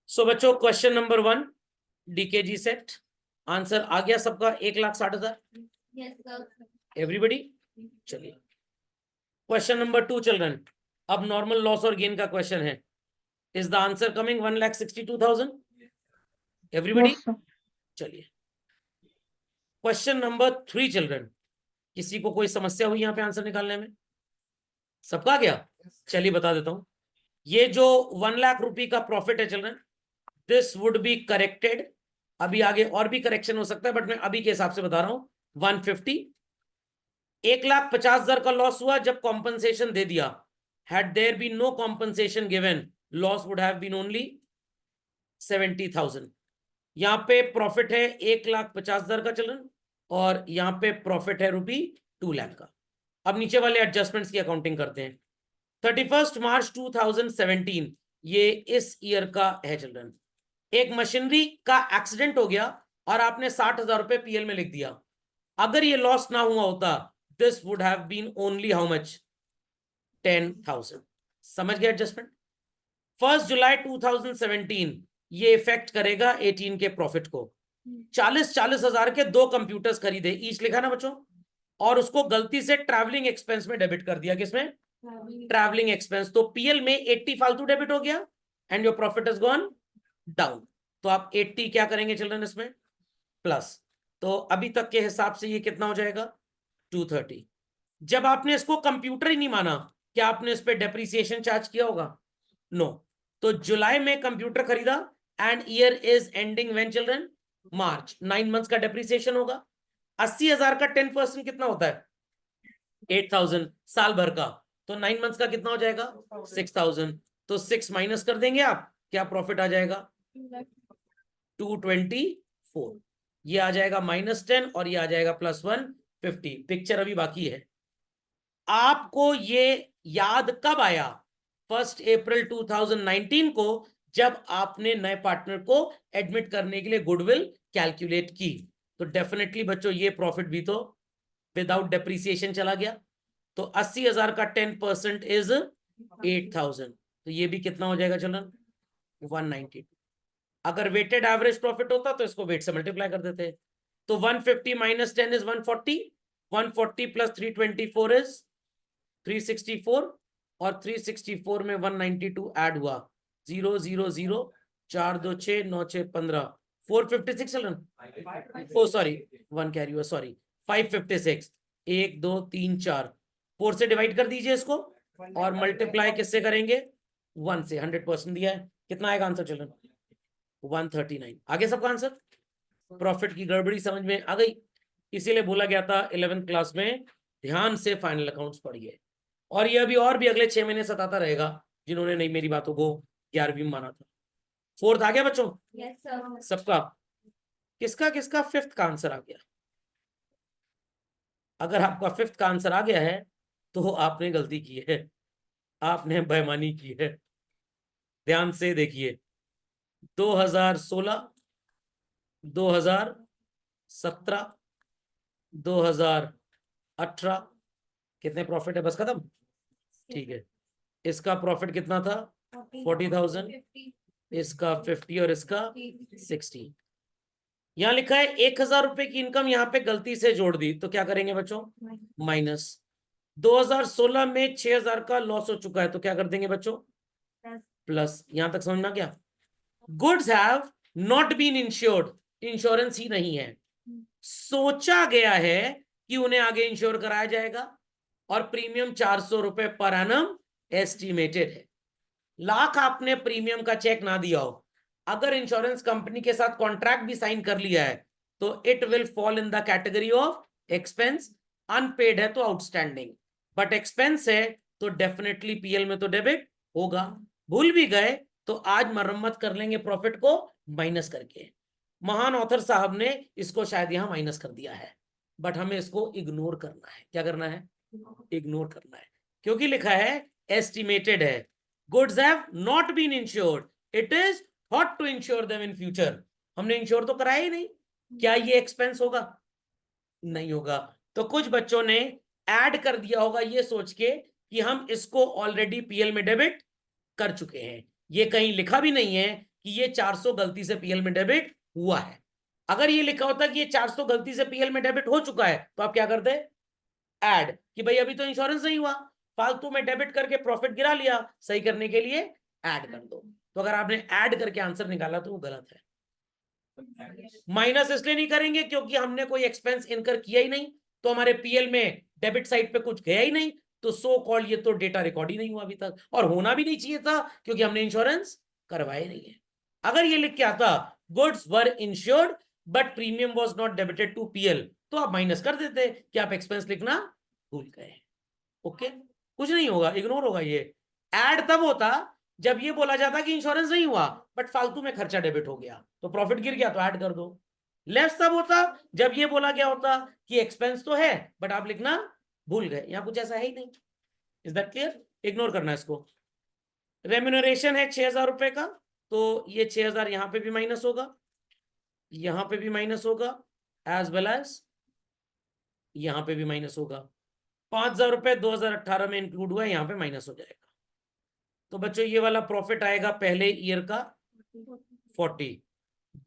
सो बच्चों question number 1 DKG set answer आ गया सबका 1,60,000 एवरीबडी। चलिए क्वेश्चन नंबर 2 चल रहा है। अब नॉर्मल लॉस और गेन का क्वेश्चन है। Is the answer coming 1,62,000 everybody. चलिए क्वेश्चन नंबर 3 चल रहा है। किसी को कोई समस्या हुई यहाँ पे आंसर निकालने में? सबका गया? चलिए बता देता हूं। ये जो 1 लाख रुपए का प्रॉफिट है children, this would be corrected. अभी आगे और भी करेक्शन हो सकता है बट मैं अभी के हिसाब से बता रहा हूं। 150 1,50,000 का लॉस हुआ जब कॉम्पनसेशन दे दिया। Had there be no compensation given loss would have been only 70,000। यहां पे प्रॉफिट है 1,50,000 का चिल्ड्रन और यहां पे प्रॉफिट है ₹2 लाख का। अब नीचे वाले एडजस्टमेंट्स की अकाउंटिंग करते हैं। 31 मार्च 2017 ये इस ईयर का है चिल्ड्रन। एक मशीनरी का एक्सीडेंट हो गया और आपने 60,000 रुपए पीएल में लिख दिया। अगर ये लॉस ना हुआ होता this would have been only how much? 10,000। समझ गए एडजस्टमेंट? 1 जुलाई 2017 ये इफेक्ट करेगा 18 के प्रॉफिट को। 40 हजार के 2 कंप्यूटर्स खरीदे, ईच लिखा ना बच्चों, और उसको गलती से ट्रैवलिंग एक्सपेंस में डेबिट कर दिया। किसमें? Travelling expense. तो पीएल में 80 फालतू डेबिट हो गया and your profit is gone down. तो आप 80 क्या करेंगे चिल्ड्रन इसमें? प्लस। तो अभी तक के हिसाब से ये कितना हो जाएगा? 230। जब आपने इसको कंप्यूटर ही नहीं माना, क्या आपने इस पे डेप्रिसिएशन चार्ज किया होगा? नो। तो जुलाई में कंप्यूटर खरीदा and year is ending when children? March. 9 months का डेप्रिसिएशन होगा। 80,000 का 10% कितना होता है? 8,000 साल भर का। तो 9 मंथ्स का कितना हो जाएगा? 6,000। तो 6 माइनस कर देंगे आप, क्या प्रॉफिट आ जाएगा? 224। ये आ जाएगा -10 और ये आ जाएगा +150। पिक्चर अभी बाकी है। आपको ये याद कब आया? 1 अप्रैल 2019 को, जब आपने नए पार्टनर को एडमिट करने के लिए गुडविल कैलकुलेट की। तो डेफिनेटली बच्चों ये प्रॉफिट भी तो विदाउट डेप्रिसिएशन चला गया। तो 80,000 का 10% इज 8,000। तो ये भी कितना हो जाएगा चलन? 192। अगर वेटेड एवरेज प्रॉफिट होता तो इसको वेट से मल्टीप्लाई कर देते। तो 150 - 10 इज 140। 140 + 324 इज 364 और 364 में 192 ऐड हुआ। 0 0 0 4 2 6 9 6 15 456 चलन। ओ सॉरी 1 कैरी हुआ, सॉरी 556। 1 2 3 4 4 से डिवाइड कर दीजिए इसको और मल्टीप्लाई किससे करेंगे? 1 से। 100% दिया है। कितना आएगा आंसर चलन? 139। आगे सबका आंसर। प्रॉफिट की गड़बड़ी समझ में आ गई। इसीलिए बोला गया था 11th क्लास में ध्यान से फाइनल अकाउंट्स पढ़िए। और ये अभी और भी अगले 6 महीने सताता रहेगा जिन्होंने नहीं मेरी बातों को 11वीं में माना था। 4th आ गया बच्चों? Yes, sir. सबका? किसका किसका 5th का आंसर आ गया? अगर आपका 5th का आंसर आ गया है तो आपने गलती की है, आपने बेईमानी की है। ध्यान से देखिए। 2016, 2017, 2018 कितने प्रॉफिट है? बस खत्म। ठीक है। इसका प्रॉफिट कितना था? 40,000। इसका 50 और इसका 60। यहां लिखा है 1,000 रुपए की इनकम यहां पे गलती से जोड़ दी, तो क्या करेंगे बच्चों? माइनस। 2016 में 6,000 का लॉस हो चुका है, तो क्या कर देंगे बच्चों? प्लस। यहां तक समझ में आ गया? Goods have not been insured, insurance ही नहीं है। सोचा गया है कि उन्हें आगे इंश्योर कराया जाएगा और प्रीमियम 400 रुपए पर एनम एस्टिमेटेड है। लाख आपने प्रीमियम का चेक ना दिया हो, अगर इंश्योरेंस कंपनी के साथ कॉन्ट्रैक्ट भी साइन कर लिया है तो it will fall in the category of expense. Unpaid है तो आउटस्टैंडिंग, बट एक्सपेंस है तो डेफिनेटली पीएल में तो डेबिट होगा। भूल भी गए तो आज मरम्मत कर लेंगे प्रॉफिट को माइनस करके। महान ऑथर साहब ने इसको शायद यहां माइनस कर दिया है, बट हमें इसको इग्नोर करना है। क्या करना है? इग्नोर करना है, क्योंकि लिखा है एस्टिमेटेड है। Goods have not been insured, it is thought to insure them in future. हमने इंश्योर तो कराया ही नहीं, क्या ये एक्सपेंस होगा? नहीं होगा। तो कुछ बच्चों ने ऐड कर दिया होगा ये सोच के कि हम इसको ऑलरेडी पीएल में डेबिट कर चुके हैं। ये कहीं लिखा भी नहीं है कि ये 400 गलती से पीएल में डेबिट हुआ है। अगर ये लिखा होता कि ये 400 गलती से पीएल में डेबिट हो चुका है तो आप क्या करते, ऐड, कि भाई अभी तो इंश्योरेंस नहीं हुआ, फालतू में डेबिट करके प्रॉफिट गिरा लिया, सही करने के लिए ऐड कर दो। तो अगर आपने ऐड करके आंसर निकाला तो वो गलत है। माइनस इसलिए नहीं करेंगे क्योंकि हमने कोई एक्सपेंस इनकर किया ही नहीं, तो हमारे पीएल में डेबिट साइड पे कुछ गया ही नहीं, तो सो कॉल्ड ये तो डेटा रिकॉर्ड ही नहीं हुआ अभी तक, और होना भी नहीं चाहिए था क्योंकि हमने इंश्योरेंस करवाया नहीं है। अगर ये लिख के आता goods were insured but premium was not debited to PL, तो आप माइनस कर देते कि आप एक्सपेंस लिखना भूल गए। ओके, कुछ नहीं होगा, इग्नोर होगा ये। ऐड तब होता जब ये बोला जाता कि इंश्योरेंस नहीं हुआ बट फालतू में खर्चा डेबिट हो गया, तो प्रॉफिट गिर गया तो ऐड कर दो। लेस तब होता जब ये बोला गया होता कि एक्सपेंस तो है बट आप लिखना भूल गए, यहां कुछ ऐसा है ही नहीं। Is that clear? इग्नोर करना इसको। रेम्यूनरेशन है 6,000 रुपए का, तो ये 6,000 यहां पे भी माइनस होगा, यहां पे भी माइनस होगा, एज वेल एज यहां पे भी माइनस होगा। 5,000 रुपए 2018 में इंक्लूड हुआ है, यहां पे माइनस हो जाएगा। तो बच्चों ये वाला प्रॉफिट आएगा पहले ईयर का 40,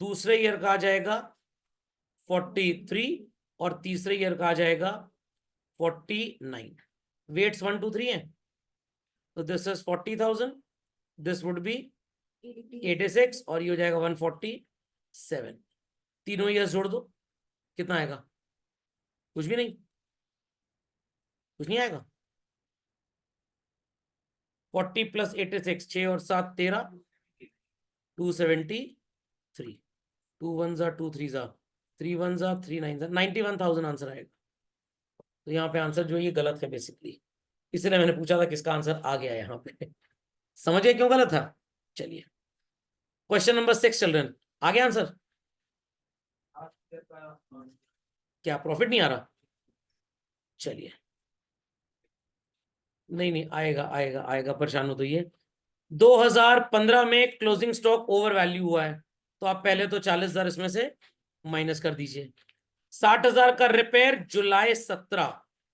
दूसरे ईयर का आ जाएगा 43, और तीसरे ईयर का आ जाएगा 49। वेट्स 1 2 3 है, तो this is 40,000, this would be 86, और ये हो जाएगा 147। तीनों ईयर्स जोड़ दो, कितना आएगा? कुछ भी नहीं, कुछ नहीं आएगा। 40 प्लस 86, 6 और 7 13, 273, 2 1 जा 2 3 जा 3 1 जा 3 9 जा 91,000 आंसर आएगा। तो यहाँ पे आंसर जो है ये गलत है बेसिकली, इसलिए मैंने पूछा था किसका आंसर आ गया यहाँ पे। समझिए क्यों गलत था? चलिए क्वेश्चन नंबर 6 चिल्ड्रन, आ गया आंसर? क्या प्रॉफिट नहीं आ रहा? चलिए, नहीं नहीं आएगा आएगा आएगा, परेशान हो तो ये 2015 में क्लोजिंग स्टॉक ओवर वैल्यू हुआ है, तो आप पहले तो 40,000 इसमें से माइनस कर दीजिए। 60,000 का रिपेयर जुलाई 17,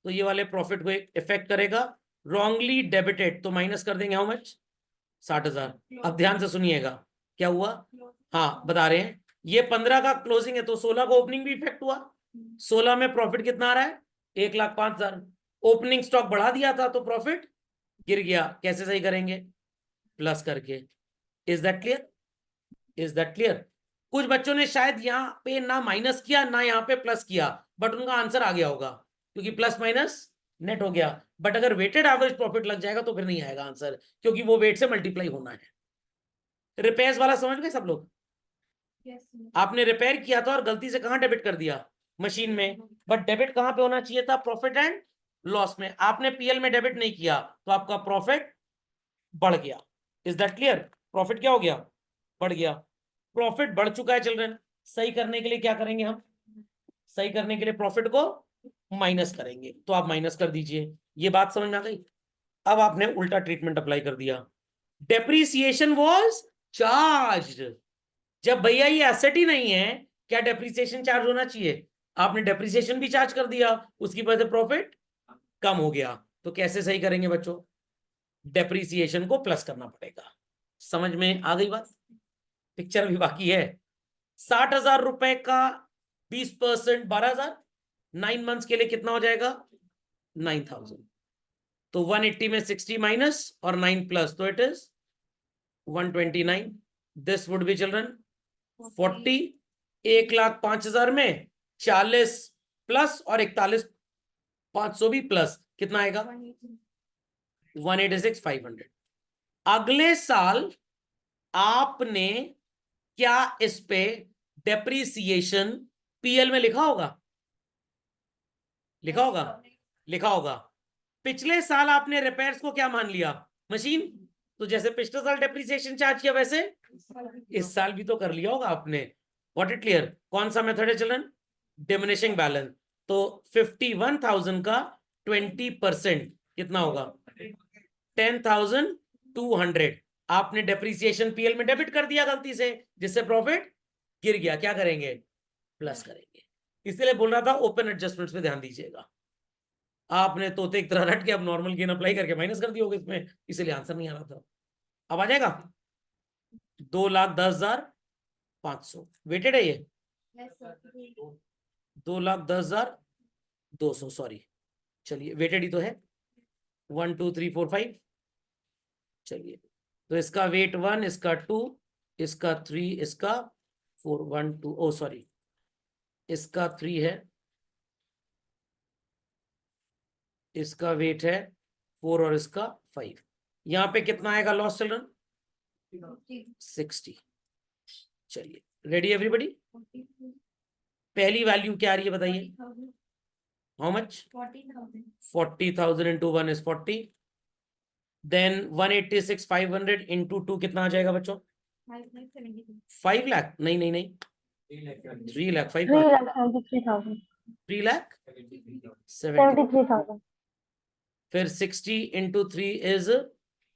तो ये वाले प्रॉफिट को इफेक्ट करेगा। रॉन्गली डेबिटेड, तो माइनस कर देंगे हाउ मच? 60,000। अब ध्यान से सुनिएगा क्या हुआ, हाँ बता रहे हैं। ये 15 का क्लोजिंग है तो 16 को ओपनिंग भी इफेक्ट हुआ। 16 में प्रॉफिट कितना आ रहा है? 1,05,000। ओपनिंग स्टॉक बढ़ा दिया था तो प्रॉफिट गिर गया, कैसे सही करेंगे? प्लस करके। Is that clear? Is that clear? कुछ बच्चों ने शायद यहाँ पे ना माइनस किया ना यहाँ पे प्लस किया, बट उनका आंसर आ गया होगा क्योंकि प्लस माइनस नेट हो गया। बट अगर वेटेड एवरेज प्रॉफिट लग जाएगा तो फिर नहीं आएगा आंसर, क्योंकि वो वेट से मल्टीप्लाई होना है। रिपेयर्स वाला समझ गए सब लोग? आपने रिपेयर किया था और गलती से कहां डेबिट कर दिया? मशीन में, बट डेबिट कहां पे होना चाहिए था? प्रॉफिट एंड लॉस में। आपने पीएल में डेबिट नहीं किया तो आपका प्रॉफिट बढ़ गया। Is that clear? प्रॉफिट क्या हो गया? बढ़ गया। प्रॉफिट बढ़ चुका है चिल्ड्रन, सही करने के लिए क्या करेंगे हम? सही करने के लिए प्रॉफिट को माइनस करेंगे, तो आप माइनस कर दीजिए। ये बात समझ में आ गई? अब आपने उल्टा ट्रीटमेंट अप्लाई कर दिया। डेप्रीसिएशन वॉज चार्ज्ड, जब भैया ये एसेट ही नहीं है, क्या डेप्रीसिएशन चार्ज होना चाहिए? आपने डेप्रीसिएशन भी चार्ज कर दिया, उसकी वजह से प्रॉफिट कम हो गया। तो कैसे सही करेंगे बच्चों? डेप्रीसिएशन को प्लस करना पड़ेगा। समझ में आ गई बात? पिक्चर भी बाकी है। 60,000 रुपए का 20%, 12,000, 9 मंथ्स के लिए कितना हो जाएगा? 9,000। तो 180 में 60 माइनस और 9 प्लस, तो it is 129। This would be children 40। 1,05,000 में 40 प्लस और 41 500 भी प्लस, कितना आएगा? 186,500। अगले साल आपने क्या इस पे डेप्रीसिएशन पीएल में लिखा होगा? लिखा होगा? लिखा होगा। पिछले साल आपने रिपेयर्स को क्या मान लिया? मशीन। तो जैसे पिछले साल डेप्रीसिएशन चार्ज किया वैसे इस साल भी तो कर लिया होगा आपने। What it clear? कौन सा मेथड है चिल्ड्रन? Diminishing balance. तो 51,000 का 20% कितना होगा? 10,200। आपने डेप्रीसिएशन पीएल में डेबिट कर दिया गलती से, जिससे प्रॉफिट गिर गया। क्या करेंगे? प्लस करेंगे। इसलिए बोल रहा था ओपन एडजस्टमेंट्स पे ध्यान दीजिएगा। आपने तोते एक तरह रट के अब नॉर्मल गेन अप्लाई करके माइनस कर दिया होगा इसमें, इसलिए आंसर नहीं आ रहा था। अब आ जाएगा? 2,10,500 वेटेड है ये। Yes, sir. 2,10,200 सॉरी, चलिए वेटेड ही तो है। 1 2 3 4 5, चलिए तो इसका वेट 1, इसका 2, इसका 3, इसका 4, 1 2 ओ सॉरी, इसका 3 है, इसका वेट है 4 और इसका 5। यहाँ पे कितना आएगा लॉस चिल्ड्रन? 60। चलिए रेडी एवरीबडी? पहली वैल्यू क्या आ रही है बताइए? How much? 40,000 into 1 is 40, then 186,500 into 2 कितना आ जाएगा बच्चों? 5 लाख? नहीं नहीं नहीं, 3 लाख। 5 3,73,000. 3 लाख 70। 73,000. फिर 60 इंटू 3 इज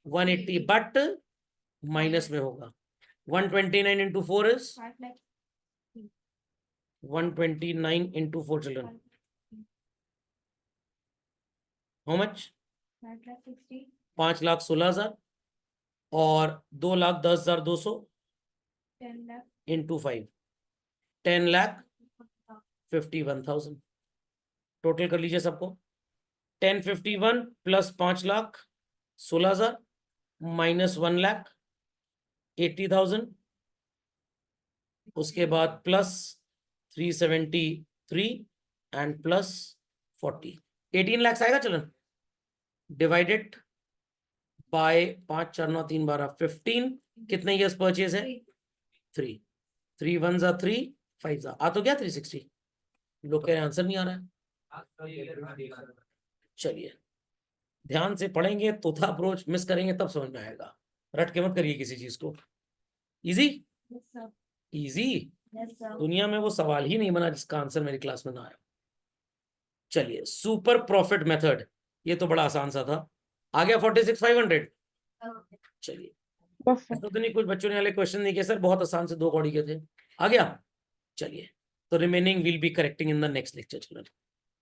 180, बट माइनस में होगा। 129 into 4 is 129 into 4 children, how much? 5,16,000 और 2,10,200 इंटू 5, 10,51,000। टोटल कर लीजिए सबको। 1051 प्लस 5,16,000 माइनस 1,80,000, उसके बाद प्लस 373 एंड प्लस 40, 18 लाख आएगा चलन। डिवाइडेड बाय 5 4 9 3 12 15, कितने ईयर्स परचेज है? 3, 3 1 जा 3, 5 जा आ तो क्या 360। लोग कह रहे आंसर नहीं आ रहा है। चलिए ध्यान से पढ़ेंगे, तोता अप्रोच मिस करेंगे तब समझ में आएगा। रट के मत करिए किसी चीज को। इजी इजी, दुनिया में वो सवाल ही नहीं बना जिसका आंसर मेरी क्लास में ना आया। चलिए सुपर प्रॉफिट मेथड, ये तो बड़ा आसान सा था। आ गया 46,500। चलिए तो नहीं, कुछ बच्चों ने वाले क्वेश्चन नहीं किए सर, बहुत आसान से 2 कौड़ी के थे। आ गया? चलिए तो remaining will be correcting in the next lecture children.